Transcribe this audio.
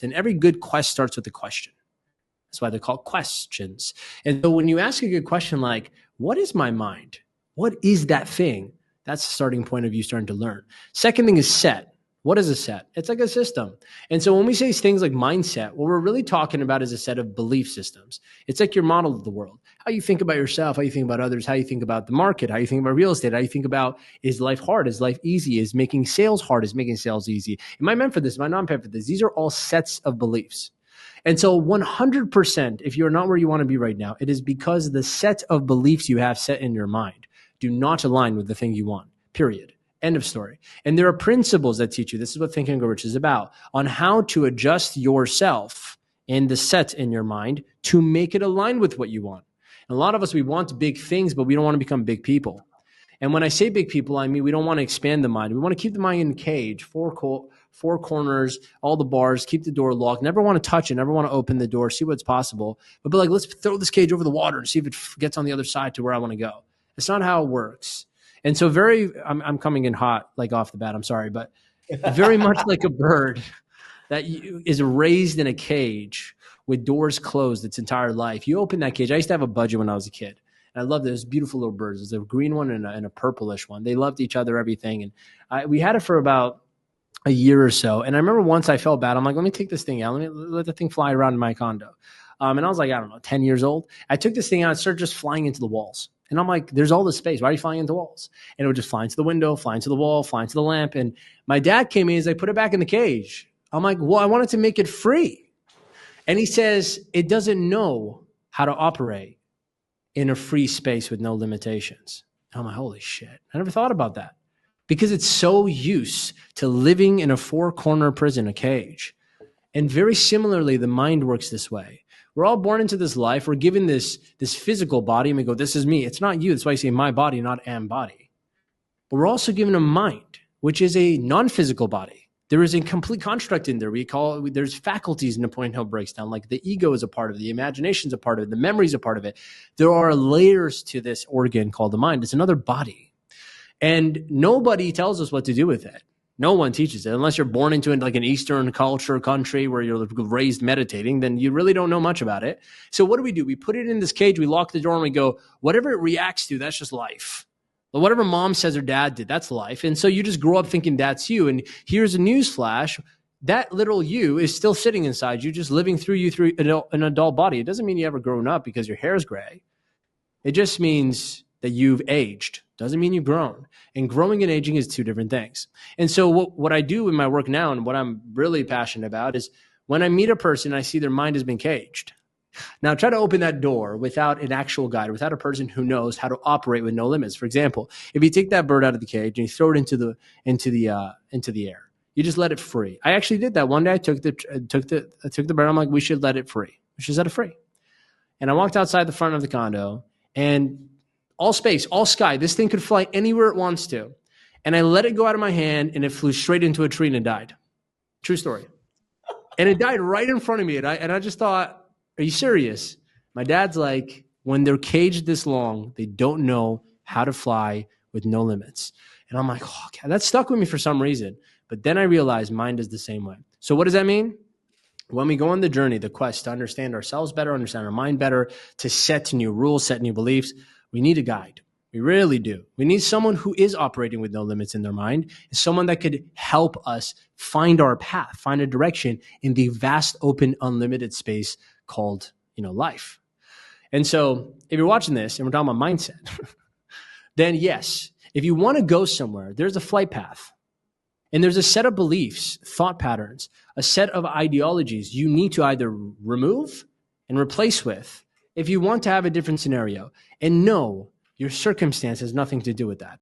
then every good quest starts with a question. That's why they're called questions. And so when you ask a good question like, what is my mind? What is that thing? That's the starting point of you starting to learn. Second thing is set. What is a set? It's like a system. And so when we say things like mindset, what we're really talking about is a set of belief systems. It's like your model of the world. How you think about yourself, how you think about others, how you think about the market, how you think about real estate, how you think about, is life hard? Is life easy? Is making sales hard? Is making sales easy? Am I meant for this? Am I not meant for this? These are all sets of beliefs. And so 100%, if you're not where you want to be right now, it is because the set of beliefs you have set in your mind do not align with the thing you want, period. End of story. And there are principles that teach you, this is what Think and Grow Rich is about, on how to adjust yourself and the set in your mind to make it align with what you want. And a lot of us, we want big things, but we don't want to become big people. And when I say big people, I mean we don't want to expand the mind. We want to keep the mind in a cage, four corners, all the bars, keep the door locked, never want to touch it, never want to open the door, see what's possible. But be like, let's throw this cage over the water and see if it gets on the other side to where I want to go. It's not how it works. And so I'm coming in hot, like off the bat, I'm sorry, but very much like a bird that is raised in a cage with doors closed its entire life. You open that cage. I used to have a budgie when I was a kid. And I loved those beautiful little birds. There's a green one and a purplish one. They loved each other, everything. And we had it for about a year or so. And I remember once I felt bad. I'm like, let me take this thing out. Let the thing fly around in my condo. And I was like, I don't know, 10 years old. I took this thing out and started just flying into the walls. And I'm like, there's all this space. Why are you flying into walls? And it would just fly into the window, fly into the wall, fly into the lamp. And my dad came in, he's like, put it back in the cage. I'm like, well, I wanted to make it free. And he says, it doesn't know how to operate in a free space with no limitations. And I'm like, holy shit. I never thought about that because it's so used to living in a four-corner prison, a cage. And very similarly, the mind works this way. We're all born into this life. We're given this physical body and we go, this is me. It's not you. That's why I say my body, not am body. But we're also given a mind, which is a non-physical body. There is a complete construct in there. There's faculties in Napoleon Hill breaks down, like the ego is a part of it, the imagination is a part of it, the memory is a part of it. There are layers to this organ called the mind. It's another body. And nobody tells us what to do with it. No one teaches it. Unless you're born into like an Eastern culture country where you're raised meditating, then you really don't know much about it. So what do? We put it in this cage, we lock the door and we go, whatever it reacts to, that's just life. But whatever mom says or dad did, that's life. And so you just grow up thinking that's you. And here's a news flash. That little you is still sitting inside you, just living through you through an adult body. It doesn't mean you ever grown up because your hair is gray. It just means that you've aged. Doesn't mean you've grown. And growing and aging is two different things. And so what I do in my work now and what I'm really passionate about is when I meet a person, I see their mind has been caged. Now try to open that door without an actual guide, without a person who knows how to operate with no limits. For example, if you take that bird out of the cage and you throw it into the air, you just let it free. I actually did that one day. I took the bird. I'm like, we should let it free. We should set it free. And I walked outside the front of the condo and all space, all sky. This thing could fly anywhere it wants to. And I let it go out of my hand and it flew straight into a tree and it died. True story. And it died right in front of me. And I just thought, are you serious? My dad's like, when they're caged this long, they don't know how to fly with no limits. And I'm like, oh, God, that stuck with me for some reason. But then I realized mind is the same way. So what does that mean? When we go on the journey, the quest to understand ourselves better, understand our mind better, to set new rules, set new beliefs, we need a guide. We really do. We need someone who is operating with no limits in their mind, someone that could help us find our path, find a direction in the vast, open, unlimited space called, life. And so if you're watching this and we're talking about mindset, then yes, if you want to go somewhere, there's a flight path. And there's a set of beliefs, thought patterns, a set of ideologies you need to either remove and replace with if you want to have a different scenario. And no, your circumstance has nothing to do with that.